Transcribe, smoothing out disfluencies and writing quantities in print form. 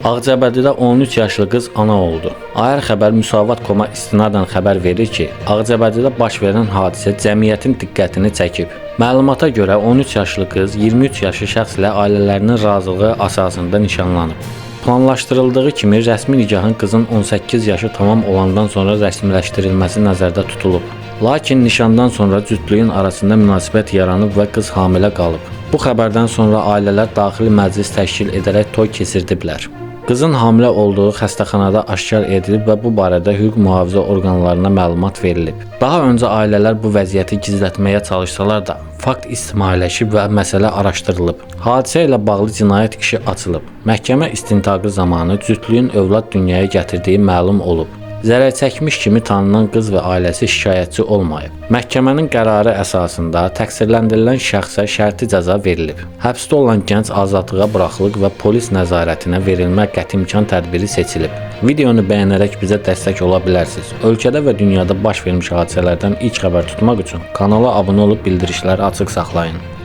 Ağcabədidə 13 yaşlı qız ana oldu. Ayar xəbər Müsavat.com-a istinadən xəbər verir ki, Ağcabədidə baş verən hadisə cəmiyyətin diqqətini çəkib. Məlumata görə 13 yaşlı qız 23 yaşlı şəxslə ailələrinin razılığı əsasında nişanlanıb. Planlaşdırıldığı kimi rəsmi nikahın qızın 18 yaşı tamam olandan sonra rəsmiləşdirilməsi nəzərdə tutulub. Lakin nişandan sonra cütlüyün arasında münasibət yaranıb və qız hamilə qalıb. Bu xəbərdən sonra ailələr daxili məclis təşkil edərək toy keçirdiblər. Qızın hamilə olduğu xəstəxanada aşkar edilib və bu barədə hüquq mühafizə orqanlarına məlumat verilib. Daha öncə ailələr bu vəziyyəti gizlətməyə çalışsalar da, fakt ictimailəşib və məsələ araşdırılıb. Hadisə ilə bağlı cinayət işi açılıb. Məhkəmə istintaqı zamanı cütlüyün övlad dünyaya gətirdiyi məlum olub. Zərər çəkmiş kimi tanınan qız və ailəsi şikayətçi olmayıb. Məhkəmənin qərarı əsasında təqsirləndirilən şəxsə şərti cəza verilib. Həbsdə olan gənc azadlığa buraxılıb və polis nəzarətinə verilmə qəti imkan tədbiri seçilib. Videonu bəyənərək bizə dəstək ola bilərsiniz. Ölkədə və dünyada baş vermiş hadisələrdən ilk xəbər tutmaq üçün kanala abunə olub bildirişləri açıq saxlayın.